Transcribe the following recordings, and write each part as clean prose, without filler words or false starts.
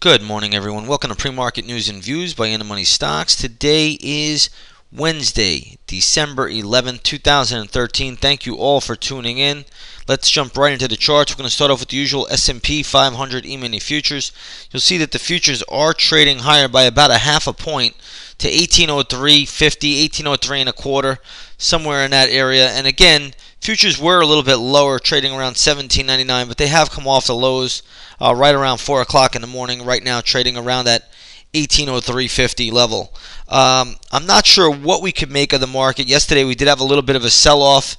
Good morning, everyone. Welcome to Pre-Market News and Views by In the Money Stocks. Today is Wednesday, December 11th, 2013. Thank you all for tuning in. Let's jump right into the charts. We're going to start off with the usual S&P 500 E-mini futures. You'll see that the futures are trading higher by about a half a point to 1803.50, 1803 and a quarter, somewhere in that area. And again, futures were a little bit lower, trading around 17.99, but they have come off the lows right around 4 o'clock in the morning. Right now, trading around that 1803.50 level. I'm not sure what we could make of the market. Yesterday, we did have a little bit of a sell-off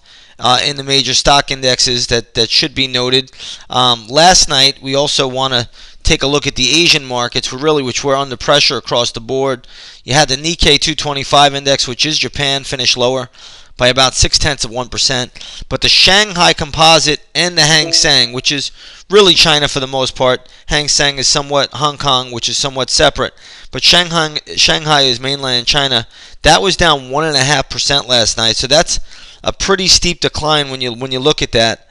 in the major stock indexes that should be noted. Last night, we also want to take a look at the Asian markets, which were under pressure across the board. You had the Nikkei 225 index, which is Japan, finish lower by about 0.6%. But the Shanghai Composite and the Hang Seng, which is really China for the most part. Hang Seng is somewhat Hong Kong, which is somewhat separate. But Shanghai is mainland China. That was down 1.5% last night. So that's a pretty steep decline when you look at that.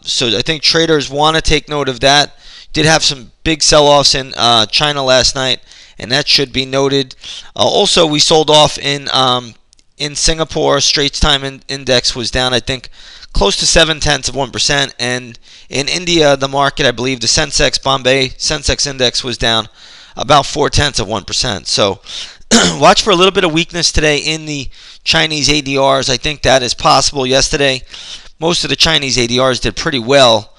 So I think traders want to take note of that. Did have some big sell-offs in China last night, and that should be noted. Also, we sold off in Singapore. Straits Time Index was down, I think, close to 0.7%. And in India, the market, I believe, the Bombay Sensex Index was down about 0.4%. So watch for a little bit of weakness today in the Chinese ADRs. I think that is possible. Yesterday, most of the Chinese ADRs did pretty well.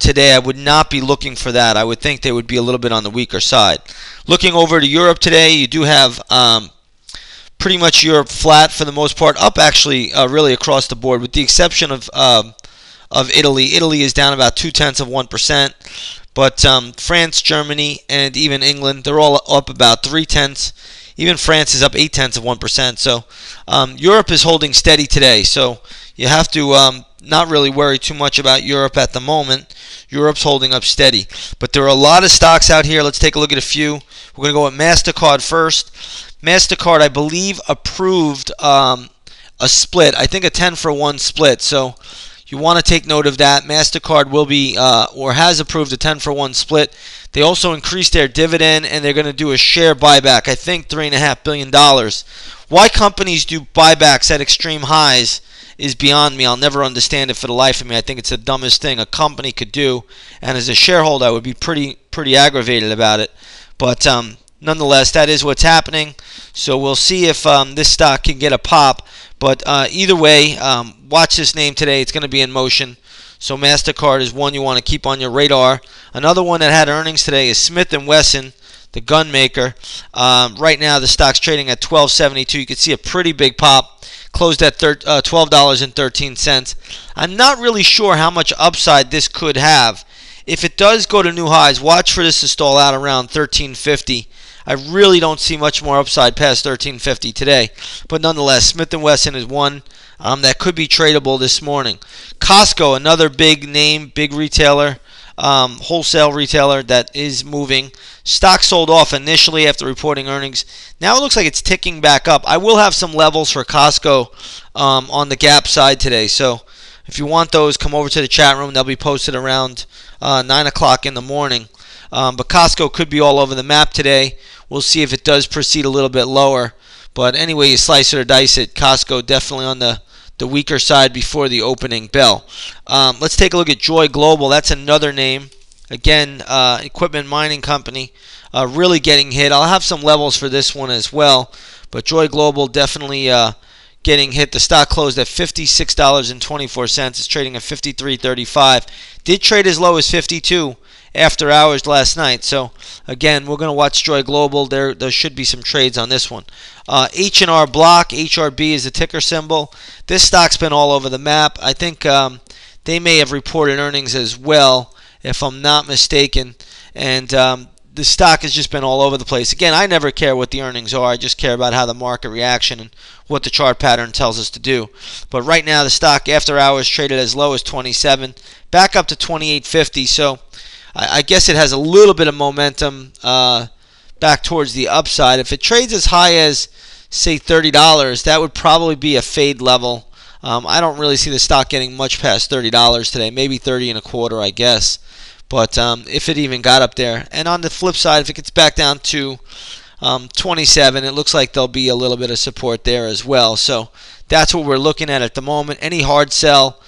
Today, I would not be looking for that. I would think they would be a little bit on the weaker side. Looking over to Europe today, you do have pretty much Europe flat for the most part, up actually really across the board, with the exception of Italy. Italy is down about 0.2%, but France, Germany, and even England, they're all up about 0.3. Even France is up 0.8%. So Europe is holding steady today. So you have to not really worry too much about Europe at the moment. Europe's holding up steady. But there are a lot of stocks out here. Let's take a look at a few. We're going to go with Mastercard first. Mastercard, I believe, approved a split. I think a 10-for-1 split. So you want to take note of that. Mastercard will be or has approved a 10-for-1 split. They also increased their dividend, and they're going to do a share buyback. I think $3.5 billion. Why companies do buybacks at extreme highs is beyond me. I'll never understand it for the life of me. I think it's the dumbest thing a company could do, and as a shareholder, I would be pretty aggravated about it. But nonetheless, that is what's happening. So we'll see if this stock can get a pop. But either way, watch this name today. It's going to be in motion. So Mastercard is one you want to keep on your radar. Another one that had earnings today is Smith & Wesson, the gun maker. Right now, the stock's trading at $12.72. You can see a pretty big pop. Closed at $12.13. I'm not really sure how much upside this could have. If it does go to new highs, watch for this to stall out around $13.50. I really don't see much more upside past $13.50 today. But nonetheless, Smith & Wesson is one that could be tradable this morning. Costco, another big name, big retailer, wholesale retailer that is moving. Stock sold off initially after reporting earnings. Now it looks like it's ticking back up. I will have some levels for Costco on the gap side today. So if you want those, come over to the chat room. They'll be posted around 9 o'clock in the morning. But Costco could be all over the map today. We'll see if it does proceed a little bit lower. But anyway, you slice it or dice it. Costco definitely on the weaker side before the opening bell. Let's take a look at Joy Global. That's another name. Again, equipment mining company, really getting hit. I'll have some levels for this one as well. But Joy Global definitely getting hit. The stock closed at $56.24. It's trading at $53.35. Did trade as low as $52 after hours last night. So again, we're going to watch Joy Global. There should be some trades on this one. H&R Block, HRB is the ticker symbol. This stock's been all over the map. I think they may have reported earnings as well, if I'm not mistaken. And the stock has just been all over the place. Again, I never care what the earnings are. I just care about how the market reaction and what the chart pattern tells us to do. But right now, the stock after hours traded as low as 27, back up to 28.50. So I guess it has a little bit of momentum back towards the upside. If it trades as high as, say, $30, that would probably be a fade level. I don't really see the stock getting much past $30 today, maybe 30 and a quarter, I guess. but if it even got up there. And on the flip side, if it gets back down to 27, it looks like there'll be a little bit of support there as well. So that's what we're looking at the moment. Any hard sell,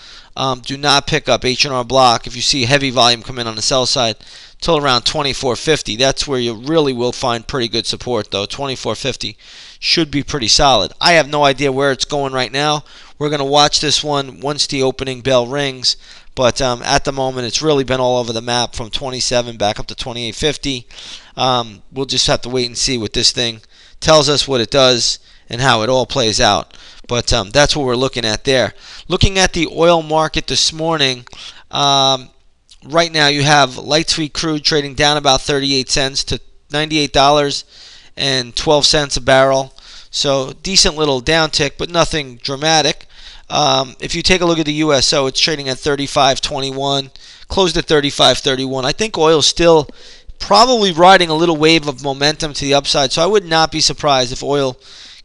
do not pick up H&R Block if you see heavy volume come in on the sell side till around 24.50. That's where you really will find pretty good support, though. 24.50 should be pretty solid. I have no idea where it's going right now. We're going to watch this one once the opening bell rings. But at the moment, it's really been all over the map from 27 back up to 28.50. We'll just have to wait and see what this thing tells us, what it does, and how it all plays out. But that's what we're looking at there. Looking at the oil market this morning, right now you have light sweet crude trading down about 38 cents to $98.12 a barrel. So decent little downtick, but nothing dramatic. If you take a look at the USO, it's trading at 35.21, closed at 35.31. I think oil's still probably riding a little wave of momentum to the upside, so I would not be surprised if oil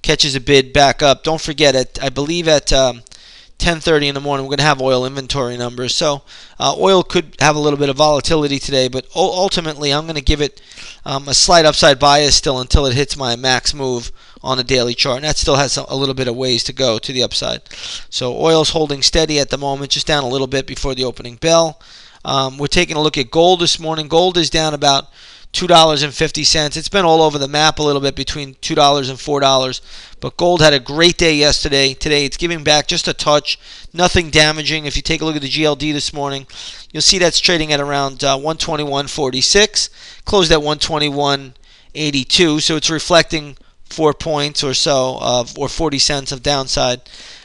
catches a bid back up. Don't forget, I believe at 10:30 in the morning, we're going to have oil inventory numbers. So oil could have a little bit of volatility today, but ultimately I'm going to give it a slight upside bias still until it hits my max move on the daily chart, and that still has a little bit of ways to go to the upside. So oil's holding steady at the moment, just down a little bit before the opening bell. We're taking a look at gold this morning. Gold is down about $2.50. It's been all over the map a little bit between $2 and $4, but gold had a great day yesterday. Today it's giving back just a touch, nothing damaging. If you take a look at the GLD this morning, you'll see that's trading at around 121.46, closed at 121.82, so it's reflecting 4 points or so or 40 cents of downside.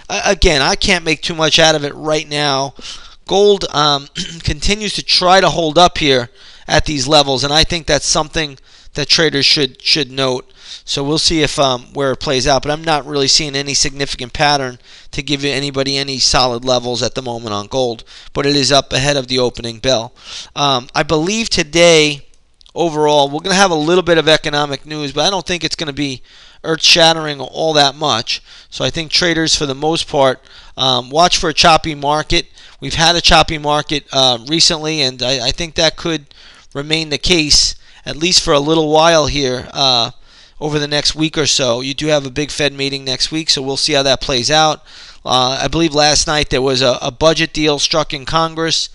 Again, I can't make too much out of it right now. Gold continues to try to hold up here at these levels, and I think that's something that traders should note. So we'll see if where it plays out, but I'm not really seeing any significant pattern to give anybody any solid levels at the moment on gold, but it is up ahead of the opening bell. I believe today, overall, we're going to have a little bit of economic news, but I don't think it's going to be earth-shattering all that much. So I think traders, for the most part, watch for a choppy market. We've had a choppy market recently, and I think that could remain the case at least for a little while here over the next week or so. You do have a big Fed meeting next week, so we'll see how that plays out. I believe last night there was a budget deal struck in Congress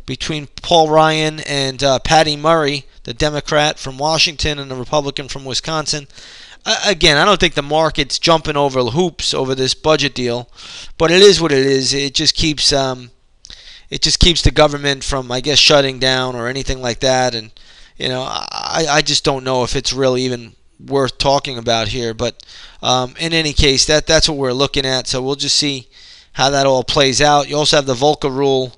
between Paul Ryan and Patty Murray, the Democrat from Washington and the Republican from Wisconsin. Again, I don't think the market's jumping over hoops over this budget deal, but it is what it is. It just keeps the government from, I guess, shutting down or anything like that. And I just don't know if it's really even worth talking about here. But in any case, that's what we're looking at. So we'll just see how that all plays out. You also have the Volcker rule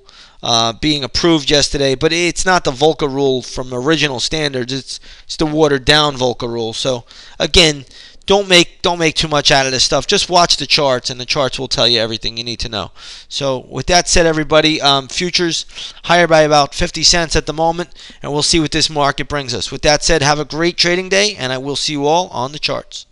being approved yesterday, but it's not the Volcker rule from original standards. It's the watered down Volcker rule. So again, don't make too much out of this stuff. Just watch the charts, and the charts will tell you everything you need to know. So with that said, everybody, futures higher by about 50 cents at the moment, and we'll see what this market brings us. With that said, have a great trading day, and I will see you all on the charts.